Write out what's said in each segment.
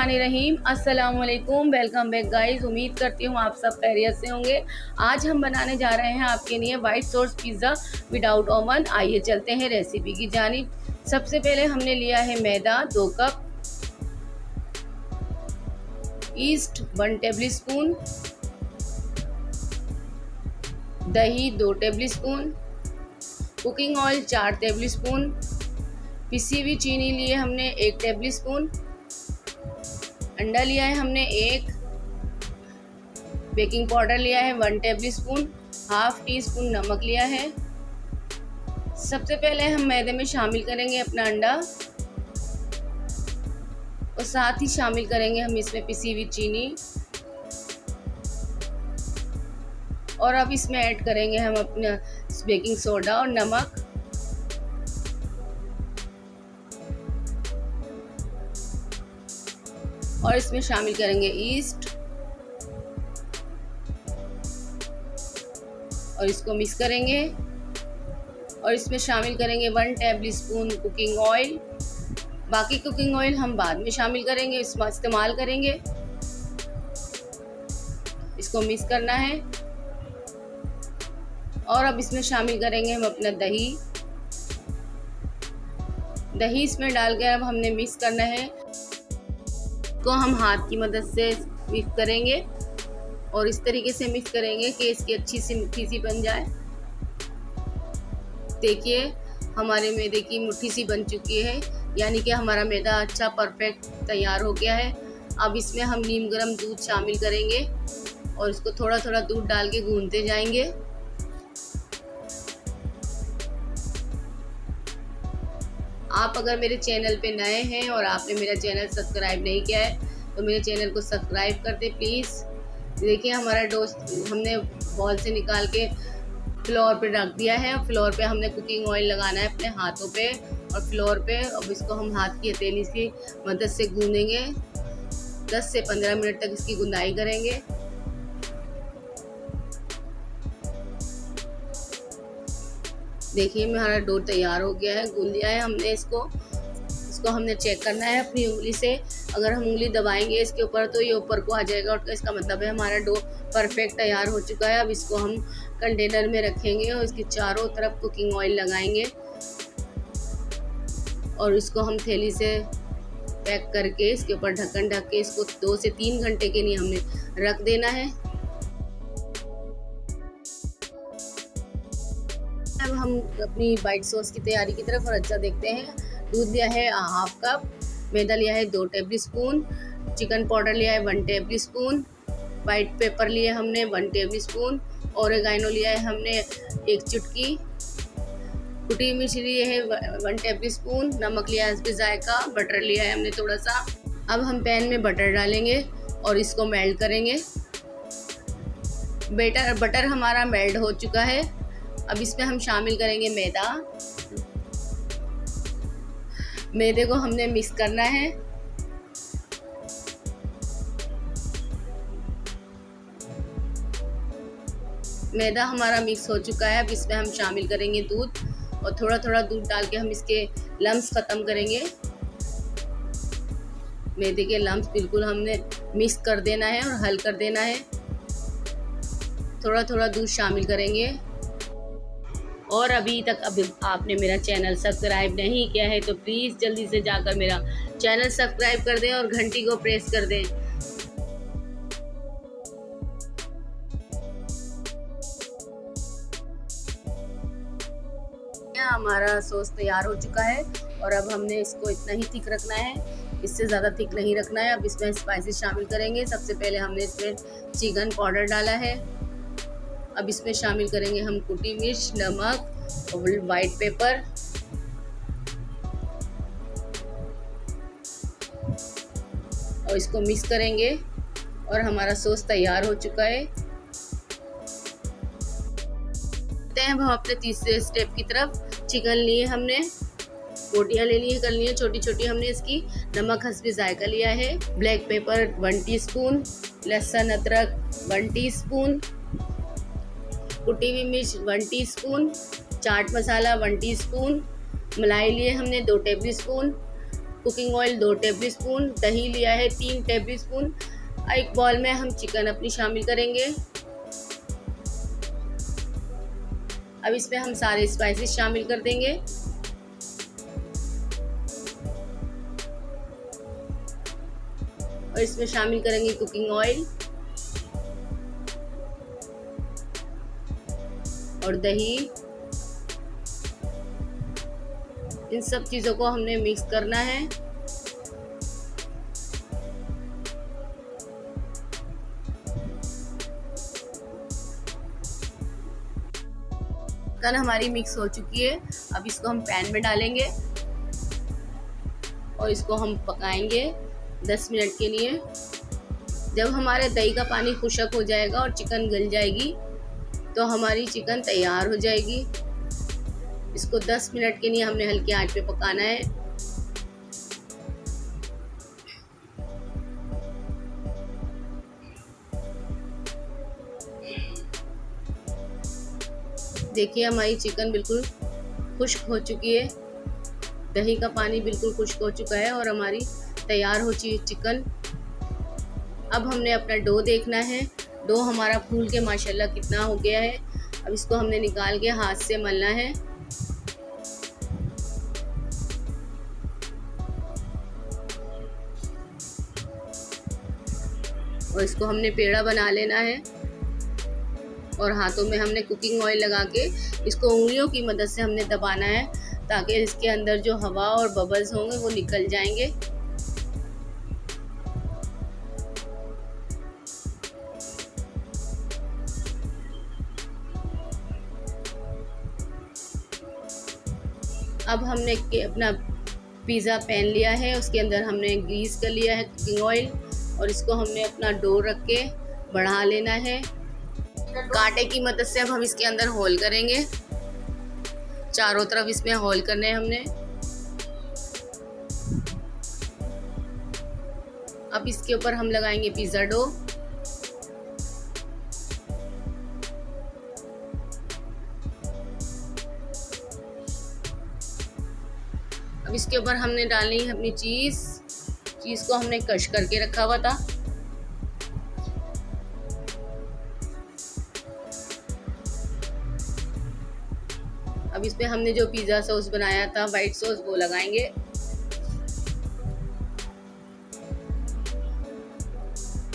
बिस्मिल्लाहिर्रहमानिर्रहीम। अस्सलाम वालेकुम। Welcome back guys. उम्मीद करती हूँ आप सब खैरियत से होंगे। आज हम बनाने जा रहे हैं आपके लिए white sauce pizza without oven. आइए चलते हैं रेसिपी की जानिब। सबसे पहले हमने लिया है मैदा 2 कप, ईस्ट 1 टेबल स्पून, दही 2 table spoon, cooking oil 4 table spoon, पिसी हुई चीनी लिए हमने 1 टेबल स्पून, अंडा लिया है हमने 1, बेकिंग पाउडर लिया है 1 table spoon, half tea spoon नमक लिया है। सबसे पहले हम मैदे में शामिल करेंगे अपना अंडा और साथ ही शामिल करेंगे हम इसमें पिसी हुई चीनी और अब इसमें ऐड करेंगे हम अपना बेकिंग सोडा और नमक। और इसमें शामिल करेंगे ईस्ट और इसको मिक्स करेंगे और इसमें शामिल करेंगे 1 टेबल स्पून कुकिंग ऑयल। बाकी कुकिंग ऑयल हम बाद में शामिल करेंगे, इसमें इस्तेमाल करेंगे। इसको मिक्स करना है और अब इसमें शामिल करेंगे हम अपना दही इसमें डालकर अब हमने मिक्स करना है। को हम हाथ की मदद से मिक्स करेंगे और इस तरीके से मिक्स करेंगे कि इसकी अच्छी सी मुट्ठी सी बन जाए। देखिए हमारे मैदे की मुट्ठी सी बन चुकी है, यानी कि हमारा मैदा अच्छा परफेक्ट तैयार हो गया है। अब इसमें हम नीम गर्म दूध शामिल करेंगे और इसको थोड़ा थोड़ा दूध डाल के गूंथते जाएंगे। आप अगर मेरे चैनल पे नए हैं और आपने मेरा चैनल सब्सक्राइब नहीं किया है तो मेरे चैनल को सब्सक्राइब कर दे प्लीज़। देखिए हमारा डो हमने बॉल से निकाल के फ्लोर पे रख दिया है। फ्लोर पे हमने कुकिंग ऑयल लगाना है अपने हाथों पे और फ्लोर पे। अब इसको हम हाथ की हथेली की मदद से गूंदेंगे। 10 से 15 मिनट तक इसकी गुंदाई करेंगे। देखिए हमारा डो तैयार हो गया है, गूंद लिया है हमने इसको हमने चेक करना है अपनी उंगली से। अगर हम उंगली दबाएंगे इसके ऊपर तो ये ऊपर को आ जाएगा और इसका मतलब है हमारा डो परफेक्ट तैयार हो चुका है। अब इसको हम कंटेनर में रखेंगे और इसके चारों तरफ कुकिंग ऑयल लगाएंगे और इसको हम थैली से पैक करके इसके ऊपर ढक्कन ढक के इसको 2 से 3 घंटे के लिए हमने रख देना है। अब हम अपनी वाइट सॉस की तैयारी की तरफ और अच्छा देखते हैं। दूध लिया है हाफ कप, मैदा लिया है 2 टेबल स्पून, चिकन पाउडर लिया है 1 टेबल स्पून, वाइट पेपर लिए हमने 1 टेबल स्पून, ओरेगानो लिया है हमने 1 चुटकी, कुटी मिर्च लिए है 1 टेबल स्पून, नमक लिया है इसमें जायका, बटर लिया है हमने थोड़ा सा। अब हम पैन में बटर डालेंगे और इसको मेल्ट करेंगे। बटर हमारा मेल्ट हो चुका है। अब इसमें हम शामिल करेंगे मैदे को हमने मिक्स करना है। मैदा हमारा मिक्स हो चुका है। अब इसमें हम शामिल करेंगे दूध और थोड़ा थोड़ा दूध डाल के हम इसके लम्स ख़त्म करेंगे। मैदे के लम्स बिल्कुल हमने मिक्स कर देना है और हल कर देना है। थोड़ा थोड़ा दूध शामिल करेंगे। और अभी तक आपने मेरा चैनल सब्सक्राइब नहीं किया है तो प्लीज़ जल्दी से जाकर मेरा चैनल सब्सक्राइब कर दें और घंटी को प्रेस कर दें। हमारा सॉस तैयार हो चुका है और अब हमने इसको इतना ही थिक रखना है, इससे ज़्यादा थिक नहीं रखना है। अब इसमें स्पाइसेस शामिल करेंगे। सबसे पहले हमने इसमें चिकन पाउडर डाला है। अब इसमें शामिल करेंगे हम कुटी मिर्च, नमक और वाइट पेपर। और इसको मिक्स करेंगे और हमारा सॉस तैयार हो चुका है। अब हम अपने तीसरे स्टेप की तरफ। चिकन लिए हमने, बोटियाँ ले लिए, कर लिए छोटी छोटी। हमने इसकी नमक हस्बे जायका लिया है, ब्लैक पेपर 1 टीस्पून, लहसुन अदरक 1 टीस्पून, कुटी हुई मिर्च 1 टीस्पून, चाट मसाला 1 टीस्पून, मलाई लिए हमने 2 table spoon, cooking oil 2 table spoon, दही लिया है 3 टेबल स्पून। एक बॉल में हम चिकन अपनी शामिल करेंगे। अब इसमें हम सारे स्पाइसेस शामिल कर देंगे। और इसमें शामिल करेंगे कुकिंग ऑयल और दही। इन सब चीज़ों को हमने मिक्स करना है। चिकन हमारी मिक्स हो चुकी है। अब इसको हम पैन में डालेंगे और इसको हम पकाएंगे 10 मिनट के लिए। जब हमारे दही का पानी खुश्क हो जाएगा और चिकन गल जाएगी तो हमारी चिकन तैयार हो जाएगी। इसको 10 मिनट के लिए हमने हल्की आंच पे पकाना है। देखिए हमारी चिकन बिल्कुल खुश्क हो चुकी है, दही का पानी बिल्कुल खुश्क हो चुका है और हमारी तैयार हो चुकी चिकन। अब हमने अपना डो देखना है। डो हमारा फूल के माशाल्लाह कितना हो गया है। अब इसको हमने निकाल के हाथ से मलना है। और इसको हमने पेड़ा बना लेना है और हाथों में हमने कुकिंग ऑयल लगा के इसको उंगलियों की मदद से हमने दबाना है ताकि इसके अंदर जो हवा और बबल्स होंगे वो निकल जाएंगे। अब हमने अपना पिज़्ज़ा पैन लिया है, उसके अंदर हमने ग्रीस कर लिया है कुकिंग ऑयल और इसको हमने अपना डो रख के बढ़ा लेना है। कांटे की मदद से अब हम इसके अंदर होल करेंगे। चारों तरफ इसमें होल करने हैं हमने। अब इसके ऊपर हम लगाएंगे पिज़्ज़ा डो। अब इसके ऊपर हमने डालनी है अपनी चीज़ को हमने क्रश करके रखा हुआ था। अब इस पे हमने जो पिज़्ज़ा सॉस बनाया था वाइट सॉस वो लगाएंगे।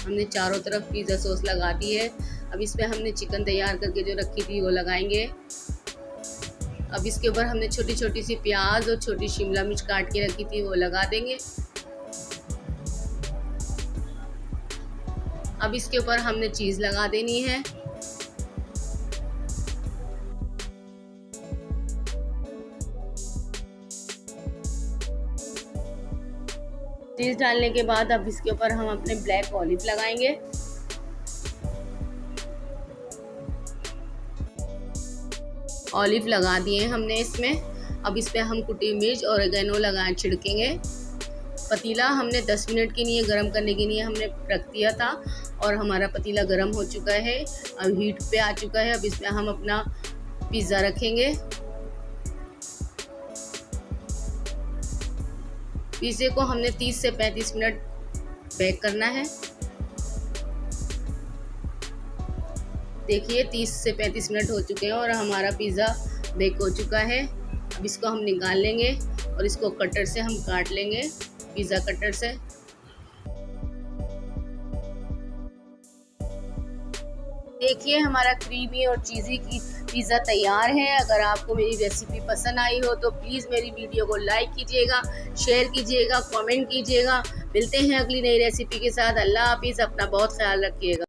हमने चारों तरफ पिज़्ज़ा सॉस लगा दी है। अब इसमें हमने चिकन तैयार करके जो रखी थी वो लगाएंगे। अब इसके ऊपर हमने छोटी छोटी सी प्याज और छोटी शिमला मिर्च काट के रखी थी वो लगा देंगे। अब इसके ऊपर हमने चीज़ लगा देनी है। चीज़ डालने के बाद अब इसके ऊपर हम अपने ब्लैक ऑलिव लगाएंगे। ऑलिव लगा दिए हमने इसमें। अब इस पे हम कुटी मिर्च और ऑरिगेनो लगा छिड़केंगे। पतीला हमने 10 मिनट के लिए गर्म करने के लिए हमने रख दिया था और हमारा पतीला गर्म हो चुका है, अब हीट पे आ चुका है। अब इसमें हम अपना पिज़्ज़ा रखेंगे। पिज़्ज़े को हमने 30 से 35 मिनट बेक करना है। देखिए 30 से 35 मिनट हो चुके हैं और हमारा पिज़्ज़ा बेक हो चुका है। अब इसको हम निकाल लेंगे और इसको कटर से हम काट लेंगे, पिज़्ज़ा कटर से। देखिए हमारा क्रीमी और चीज़ी की पिज़्ज़ा तैयार है। अगर आपको मेरी रेसिपी पसंद आई हो तो प्लीज़ मेरी वीडियो को लाइक कीजिएगा, शेयर कीजिएगा, कमेंट कीजिएगा। मिलते हैं अगली नई रेसिपी के साथ। अल्लाह हाफिज़। अपना बहुत ख्याल रखिएगा।